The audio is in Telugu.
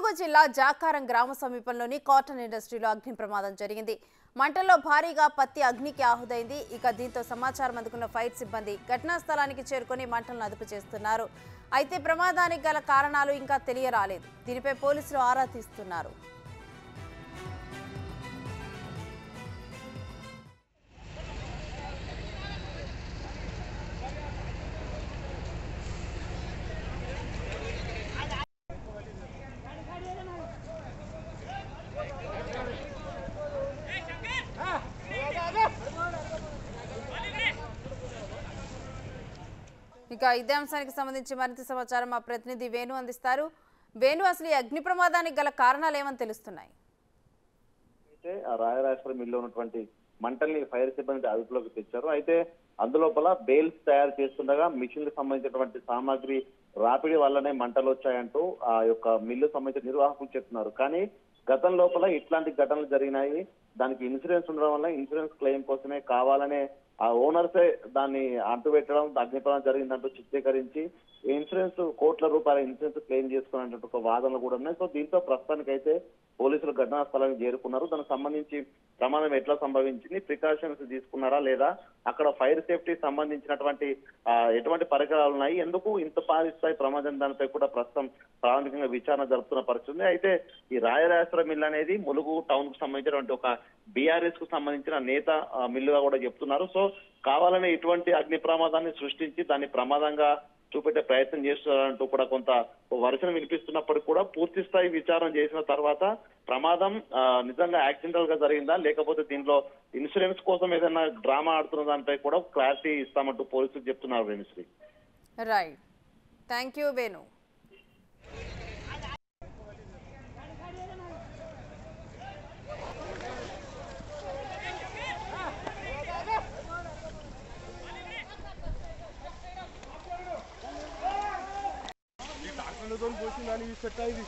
ములుగు జిల్లా జాకారం గ్రామ సమీపంలోని కాటన్ ఇండస్ట్రీలో అగ్ని ప్రమాదం జరిగింది. మంటల్లో భారీగా పత్తి అగ్నికి ఆహుదైంది. ఇక దీంతో సమాచారం అందుకున్న ఫైర్ సిబ్బంది ఘటనా స్థలానికి చేరుకొని మంటలను అదుపు చేస్తున్నారు. అయితే ప్రమాదానికి గల కారణాలు ఇంకా తెలియరాలేదు. దీనిపై పోలీసులు ఆరా తీస్తున్నారు. ఇక ఇదే అంశానికి సంబంధించి మరింత సమాచారం మా ప్రతినిధి వేణు అందిస్తారు. వేణు, అసలు ఈ అగ్ని ప్రమాదానికి గల కారణాలు ఏమని తెలుస్తున్నాయి? అయితే రాయరాజేశ్వరం మిల్లు ఉన్నటువంటి మంటల్ని ఫైర్ సిబ్బంది అదుపులోకి తెచ్చారు. అయితే అందులోపల బేల్స్ తయారు చేస్తుండగా మిషన్ కి సంబంధించినటువంటి సామాగ్రి రాపిడి వల్లనే మంటలు వచ్చాయంటూ ఆ యొక్క మిల్లు సంబంధించిన నిర్వాహకులు చెప్తున్నారు. కానీ గతం లోపల ఇట్లాంటి ఘటనలు జరిగినాయి. దానికి ఇన్సూరెన్స్ ఉండడం వల్ల ఇన్సూరెన్స్ క్లెయిమ్ కోసమే కావాలనే ఆ ఓనర్సే దాన్ని అంటుపెట్టడం, అగ్నిప్రమాదం జరిగిందంటూ చిత్రీకరించి ఇన్సూరెన్స్ కోట్ల రూపాయల ఇన్సూరెన్స్ క్లెయిమ్ చేసుకున్నట్టు ఒక వాదనలు కూడా ఉన్నాయి. సో దీంతో ప్రస్తుతానికైతే పోలీసులు ఘటనా స్థలానికి చేరుకున్నారు. దానికి సంబంధించి ప్రమాదం ఎట్లా సంభవించింది, ప్రికాషన్స్ తీసుకున్నారా లేదా, అక్కడ ఫైర్ సేఫ్టీ సంబంధించినటువంటి ఎటువంటి పరికరాలు ఉన్నాయి, ఎందుకు ఇంత పారిస్తాయి ప్రమాదం, దానిపై కూడా ప్రస్తుతం ప్రాథమికంగా విచారణ జరుపుతున్న పరిస్థితి. అయితే ఈ రాయరాజేశ్వర మిల్ అనేది ములుగు టౌన్ కు సంబంధించినటువంటి ఒక బీఆర్ఎస్ కు సంబంధించిన నేత మిల్లుగా కూడా చెప్తున్నారు. సో కావాలనే ఇటువంటి అగ్ని ప్రమాదాన్ని సృష్టించి దాన్ని ప్రమాదంగా చూపెట్టే ప్రయత్నం చేస్తున్నారంటూ కూడా కొంత వర్షం వినిపిస్తున్నప్పటికీ కూడా పూర్తి స్థాయి విచారణ చేసిన తర్వాత ప్రమాదం నిజంగా యాక్సిడెంటల్ గా జరిగిందా లేకపోతే దీంట్లో ఇన్సూరెన్స్ కోసం ఏదైనా డ్రామా ఆడుతున్న దానిపై కూడా క్లారిటీ ఇస్తామంటూ పోలీసులు చెప్తున్నారు. Venusri. Right, thank you Venu. పోసిందని సెట్ అయింది.